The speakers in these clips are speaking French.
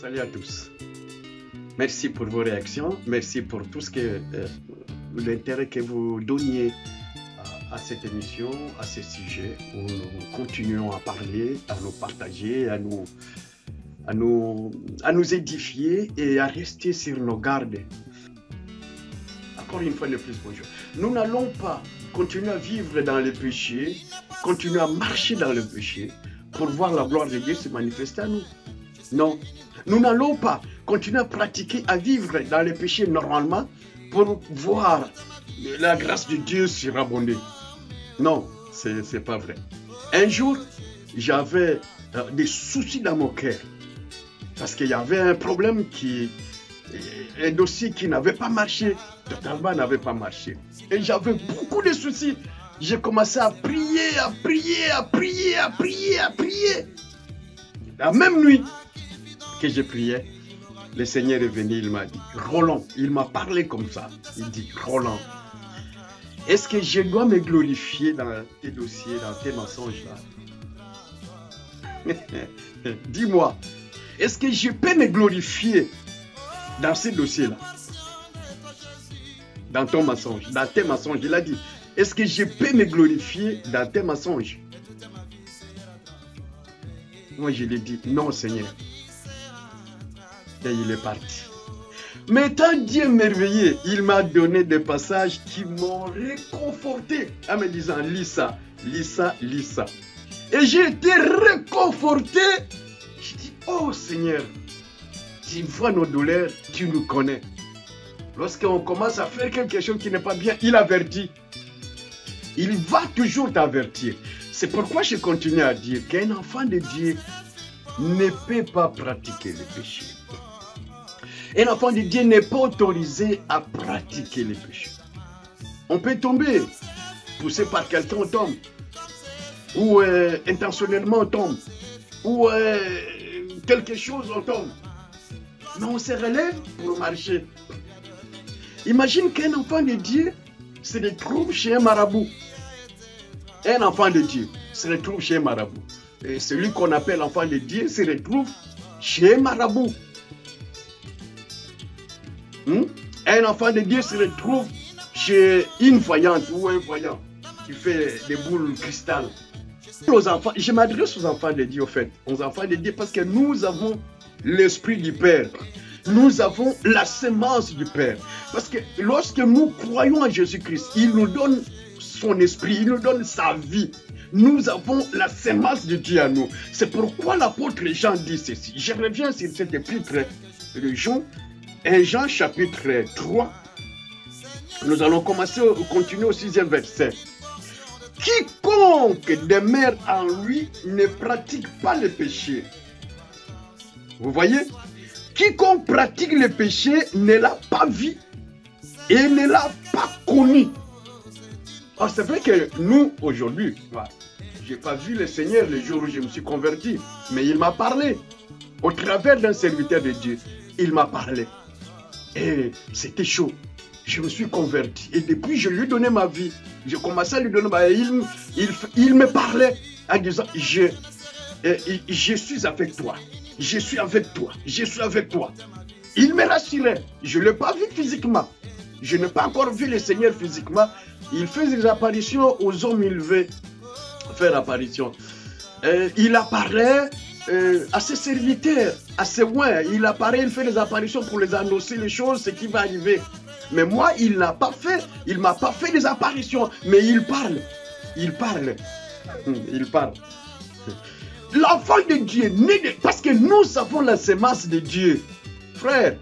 Salut à tous. Merci pour vos réactions. Merci pour tout ce que l'intérêt que vous donniez à cette émission, à ce sujet où nous continuons à parler, à nous partager, à nous édifier et à rester sur nos gardes. Encore une fois de plus, bonjour. Nous n'allons pas continuer à vivre dans le péché, continuer à marcher dans le péché pour voir la gloire de Dieu se manifester à nous. Non, nous n'allons pas continuer à pratiquer, à vivre dans le péché normalement pour voir la grâce de Dieu surabonder. Non, c'est pas vrai. Un jour, j'avais des soucis dans mon cœur parce qu'il y avait un problème un dossier qui n'avait pas marché, totalement n'avait pas marché. Et j'avais beaucoup de soucis. J'ai commencé à prier, à prier, à prier, à prier, à prier. La même nuit que je priais, le Seigneur est venu, il m'a dit, Roland, il m'a parlé comme ça. Il dit, Roland, est-ce que je dois me glorifier dans tes dossiers, dans tes mensonges là? Dis-moi, est-ce que je peux me glorifier dans ces dossiers-là? Dans ton mensonge, dans tes mensonges, il a dit, est-ce que je peux me glorifier dans tes mensonges? Moi, je lui ai dit, non, Seigneur. Et il est parti. Mais étant Dieu merveilleux, il m'a donné des passages qui m'ont réconforté en me disant, lis ça, lis ça, lis ça. Et j'ai été réconforté. Je dis, oh Seigneur, tu vois nos douleurs, tu nous connais. Lorsqu'on commence à faire quelque chose qui n'est pas bien, il avertit. Il va toujours t'avertir. C'est pourquoi je continue à dire qu'un enfant de Dieu ne peut pas pratiquer le péché. Un enfant de Dieu n'est pas autorisé à pratiquer le péché. On peut tomber, poussé par quelqu'un, on tombe. Ou intentionnellement, on tombe. Ou quelque chose, on tombe. Mais on se relève pour marcher. Imagine qu'un enfant de Dieu se retrouve chez un marabout. Un enfant de Dieu se retrouve chez un marabout. Et celui qu'on appelle enfant de Dieu se retrouve chez un marabout. Un enfant de Dieu se retrouve chez une voyante ou un voyant qui fait des boules cristal. Aux enfants, je m'adresse aux enfants de Dieu, au fait, aux enfants de Dieu, parce que nous avons l'esprit du Père. Nous avons la semence du Père. Parce que lorsque nous croyons en Jésus-Christ, il nous donne son esprit, il nous donne sa vie. Nous avons la semence de Dieu à nous. C'est pourquoi l'apôtre Jean dit ceci. Je reviens sur cette épître de Jean. 1 Jean chapitre 3, nous allons continuer au 6e verset. Quiconque demeure en lui ne pratique pas le péché. Vous voyez? Quiconque pratique le péché ne l'a pas vu et ne l'a pas connu. Alors c'est vrai que nous, aujourd'hui, je n'ai pas vu le Seigneur le jour où je me suis converti, mais il m'a parlé. Au travers d'un serviteur de Dieu, il m'a parlé. Et c'était chaud. Je me suis converti. Et depuis, je lui ai donné ma vie. J'ai commencé à lui donner ma vie. Il me parlait en disant, je suis avec toi. Je suis avec toi. Je suis avec toi. Il me rassurait. Je ne l'ai pas vu physiquement. Je n'ai pas encore vu le Seigneur physiquement. Il fait des apparitions aux hommes, il veut faire apparition. Il apparaît à ses serviteurs, à ses oins. Il apparaît, il fait des apparitions pour les annoncer les choses, ce qui va arriver. Mais moi, il n'a pas fait, il m'a pas fait des apparitions, mais il parle. Il parle. Il parle. L'enfant de Dieu, parce que nous avons la semence de Dieu. Frère,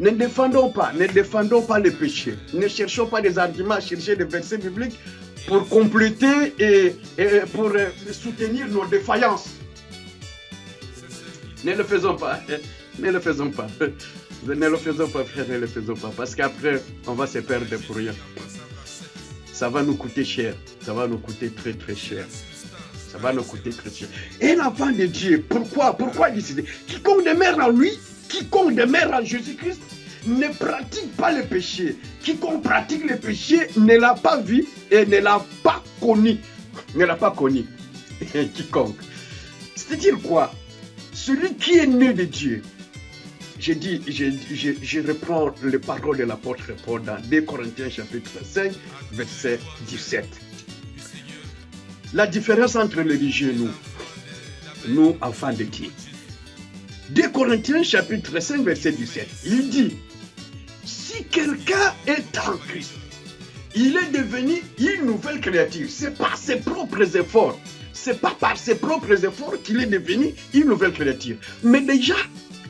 ne défendons pas le péché. Ne cherchons pas des arguments, chercher des versets bibliques pour compléter et pour soutenir nos défaillances. Ne le faisons pas. Ne le faisons pas. Ne le faisons pas, frère, ne le faisons pas. Parce qu'après, on va se perdre pour rien. Ça va nous coûter cher. Ça va nous coûter très très cher. Ça va nous coûter très cher. Et l'enfant de Dieu, pourquoi il dit quiconque demeure en lui, quiconque demeure en Jésus-Christ, ne pratique pas le péché. Quiconque pratique le péché ne l'a pas vu et ne l'a pas connu. Ne l'a pas connu. Quiconque. C'est-à-dire quoi? Celui qui est né de Dieu, je reprends les paroles de l'apôtre Paul dans 2 Corinthiens chapitre 5, verset 17. La différence entre les religieux et nous enfants de Dieu. 2 Corinthiens chapitre 5, verset 17, il dit, si quelqu'un est en Christ, il est devenu une nouvelle créature. C'est par ses propres efforts. C'est pas par ses propres efforts qu'il est devenu une nouvelle créature. Mais déjà,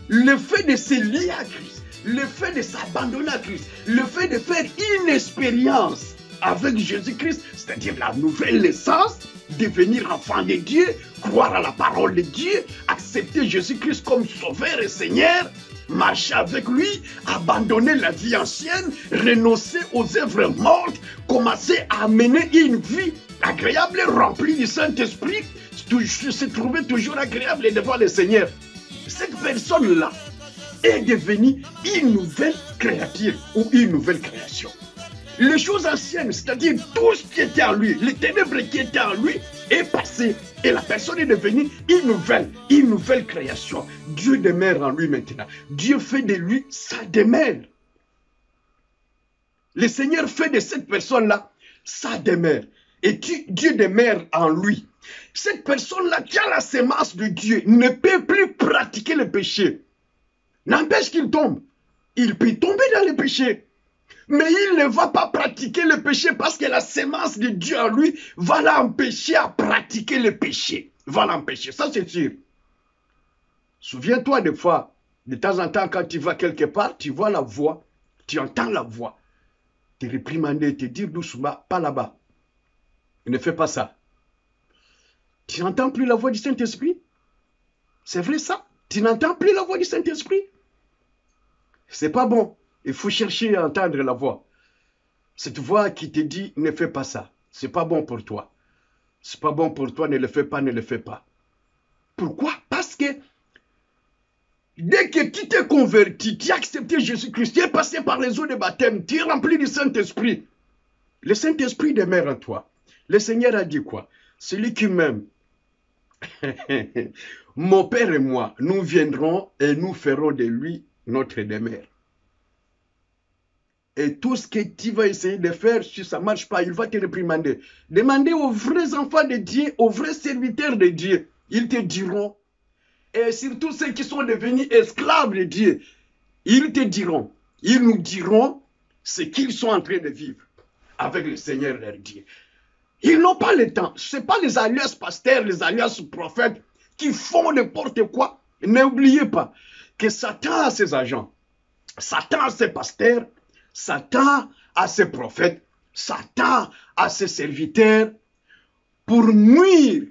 le fait de se lier à Christ, le fait de s'abandonner à Christ, le fait de faire une expérience avec Jésus-Christ, c'est-à-dire la nouvelle naissance, devenir enfant de Dieu, croire à la parole de Dieu, accepter Jésus-Christ comme sauveur et Seigneur, marcher avec lui, abandonner la vie ancienne, renoncer aux œuvres mortes, commencer à mener une vie agréable, remplie du Saint-Esprit, se trouver toujours agréable devant le Seigneur. Cette personne-là est devenue une nouvelle créature ou une nouvelle création. Les choses anciennes, c'est-à-dire tout ce qui était en lui, les ténèbres qui étaient en lui, est passé. Et la personne est devenue une nouvelle création. Dieu demeure en lui maintenant. Dieu fait de lui sa demeure. Le Seigneur fait de cette personne-là sa demeure. Et Dieu demeure en lui. Cette personne-là qui a la sémence de Dieu ne peut plus pratiquer le péché. N'empêche qu'il tombe. Il peut tomber dans le péché. Mais il ne va pas pratiquer le péché parce que la sémence de Dieu en lui va l'empêcher à pratiquer le péché. Va l'empêcher, ça c'est sûr. Souviens-toi des fois, de temps en temps quand tu vas quelque part, tu vois la voix, tu entends la voix. Te réprimander, te dire doucement, pas là-bas. Ne fais pas ça. Tu n'entends plus la voix du Saint-Esprit? C'est vrai ça? Tu n'entends plus la voix du Saint-Esprit? C'est pas bon. Il faut chercher à entendre la voix. Cette voix qui te dit, ne fais pas ça. C'est pas bon pour toi. C'est pas bon pour toi, ne le fais pas, ne le fais pas. Pourquoi? Parce que dès que tu t'es converti, tu as accepté Jésus-Christ, tu es passé par les eaux de baptême, tu es rempli du Saint-Esprit. Le Saint-Esprit demeure en toi. Le Seigneur a dit quoi? Celui qui m'aime, mon Père et moi, nous viendrons et nous ferons de lui notre demeure. Et tout ce que tu vas essayer de faire, si ça ne marche pas, il va te réprimander. Demandez aux vrais enfants de Dieu, aux vrais serviteurs de Dieu. Ils te diront, et surtout ceux qui sont devenus esclaves de Dieu, ils te diront, ils nous diront ce qu'ils sont en train de vivre avec le Seigneur leur Dieu. Ils n'ont pas le temps. Ce n'est pas les alliances pasteurs, les alliances prophètes qui font n'importe quoi. N'oubliez pas que Satan a ses agents. Satan a ses pasteurs. Satan a ses prophètes. Satan a ses serviteurs pour nuire.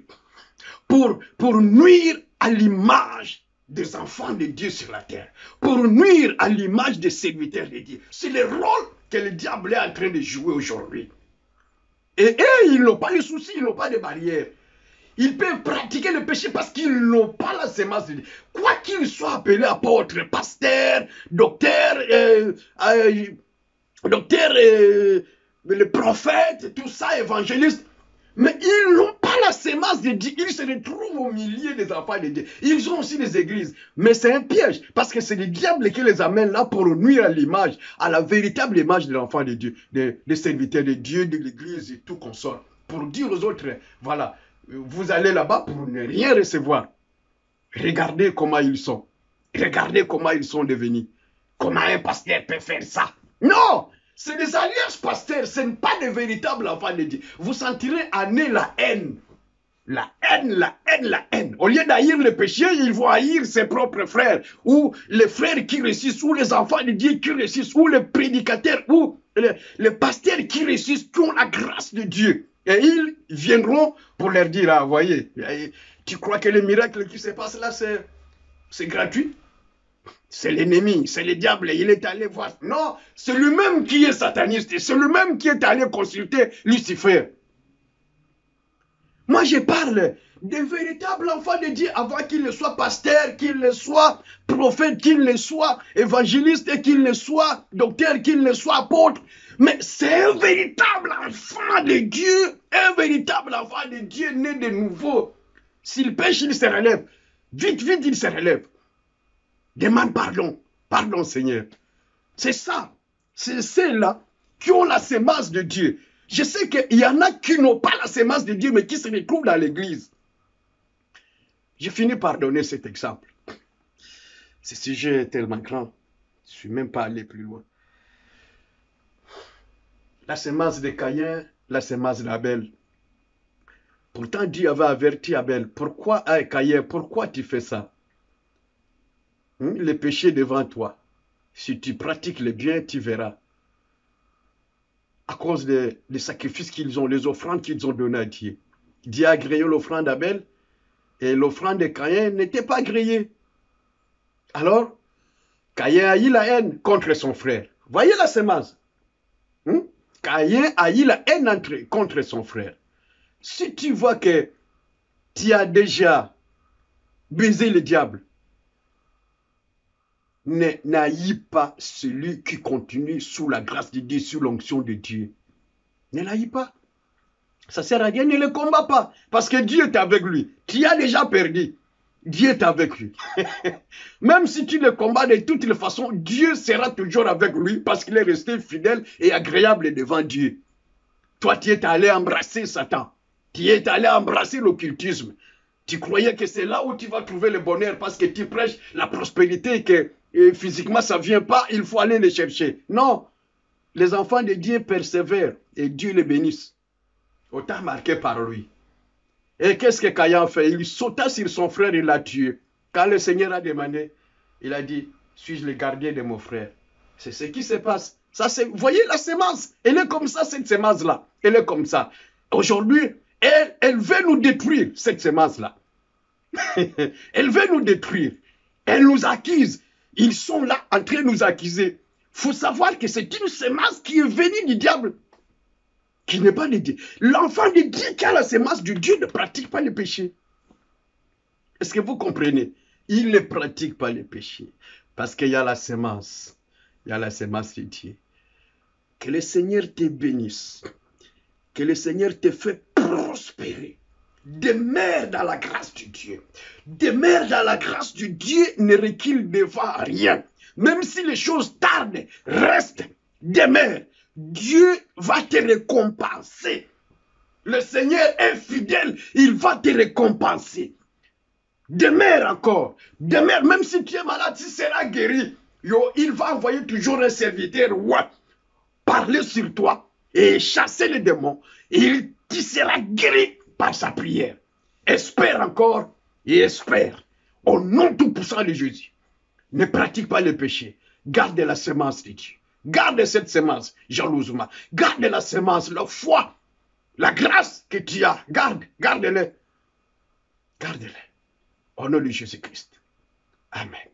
Pour nuire à l'image des enfants de Dieu sur la terre. Pour nuire à l'image des serviteurs de Dieu. C'est le rôle que le diable est en train de jouer aujourd'hui. Et eux, ils n'ont pas de soucis, ils n'ont pas de barrières. Ils peuvent pratiquer le péché parce qu'ils n'ont pas la sémence de Dieu. Quoi qu'ils soient appelés apôtres, pasteurs, docteurs, le prophète, tout ça, évangéliste, mais ils n'ont pas la sémence de Dieu. Ils se retrouvent au milieu des enfants de Dieu. Ils ont aussi des églises. Mais c'est un piège. Parce que c'est le diable qui les amène là pour nuire à l'image, à la véritable image de l'enfant de Dieu, des serviteurs de Dieu, de l'église et tout consort. Pour dire aux autres, voilà, vous allez là-bas pour ne rien recevoir. Regardez comment ils sont. Regardez comment ils sont devenus. Comment un pasteur peut faire ça? Non! C'est des alliances pasteurs, ce n'est pas des véritables enfants de Dieu. Vous sentirez en eux la haine. La haine, la haine, la haine. Au lieu d'haïr le péché, ils vont haïr ses propres frères. Ou les frères qui réussissent, ou les enfants de Dieu qui réussissent, ou les prédicateurs, ou les pasteurs qui réussissent, qui ont la grâce de Dieu. Et ils viendront pour leur dire, ah, voyez, tu crois que le miracle qui se passe là, c'est gratuit? C'est l'ennemi, c'est le diable, il est allé voir. Non, c'est lui-même qui est sataniste, c'est lui-même qui est allé consulter Lucifer. Moi, je parle des véritables enfants de Dieu avant qu'il ne soit pasteur, qu'il ne soit prophète, qu'il ne soit évangéliste, qu'il ne soit docteur, qu'il ne soit apôtre. Mais c'est un véritable enfant de Dieu, un véritable enfant de Dieu né de nouveau. S'il pêche, il se relève. Vite, vite, il se relève. Demande pardon. Pardon, Seigneur. C'est ça. C'est ceux-là qui ont la sémence de Dieu. Je sais qu'il y en a qui n'ont pas la sémence de Dieu, mais qui se retrouvent dans l'église. J'ai fini par donner cet exemple. Ce sujet est tellement grand. Je ne suis même pas allé plus loin. La sémence de Caïn, la sémence d'Abel. Pourtant, Dieu avait averti Abel. Pourquoi, Caïn, pourquoi tu fais ça? Le péché devant toi. Si tu pratiques le bien, tu verras. À cause des sacrifices qu'ils ont, les offrandes qu'ils ont données à Dieu. Dieu a agréé l'offrande d'Abel et l'offrande de Caïn n'était pas agréée. Alors, Caïn a eu la haine contre son frère. Voyez la sémence. Caïn a eu la haine contre son frère. Si tu vois que tu as déjà baisé le diable, n'haïs pas celui qui continue sous la grâce de Dieu, sous l'onction de Dieu. Ne l'haïs pas. Ça ne sert à rien, ne le combat pas. Parce que Dieu est avec lui. Tu as déjà perdu. Dieu est avec lui. Même si tu le combats de toutes les façons, Dieu sera toujours avec lui parce qu'il est resté fidèle et agréable devant Dieu. Toi, tu es allé embrasser Satan. Tu es allé embrasser l'occultisme. Tu croyais que c'est là où tu vas trouver le bonheur parce que tu prêches la prospérité et que physiquement ça ne vient pas, il faut aller le chercher. Non, les enfants de Dieu persévèrent et Dieu les bénisse. Autant marqué par lui. Et qu'est-ce que Caïn fait? Il sauta sur son frère et l'a tué. Quand le Seigneur a demandé, il a dit, suis-je le gardien de mon frère? C'est ce qui se passe. Ça, vous voyez la sémence? Elle est comme ça, cette sémence-là. Elle est comme ça. Aujourd'hui, elle veut nous détruire, cette sémence-là. Elle veut nous détruire. Elle nous accuse. Ils sont là en train de nous accuser. Il faut savoir que c'est une sémence qui est venue du diable. Qui n'est pas de Dieu. L'enfant de Dieu qui a la sémence de Dieu ne pratique pas le péché. Est-ce que vous comprenez? Il ne pratique pas le péché. Parce qu'il y a la sémence. Il y a la sémence de Dieu. Que le Seigneur te bénisse. Que le Seigneur te fait prospérer. Demeure dans la grâce de Dieu. Demeure dans la grâce de Dieu, ne recule devant rien. Même si les choses tardent, reste, demeure. Dieu va te récompenser. Le Seigneur est fidèle, il va te récompenser. Demeure encore. Demeure, même si tu es malade, tu seras guéri. Il va envoyer toujours un serviteur, parler sur toi et chasser les démons. Et tu seras guéri par sa prière. Espère encore et espère. Au nom tout-puissant de Jésus. Ne pratique pas le péché. Garde la sémence de Dieu. Garde cette sémence, jalousement. Garde la sémence, la foi, la grâce que tu as. Garde-le. Garde-le. Au nom de Jésus-Christ. Amen.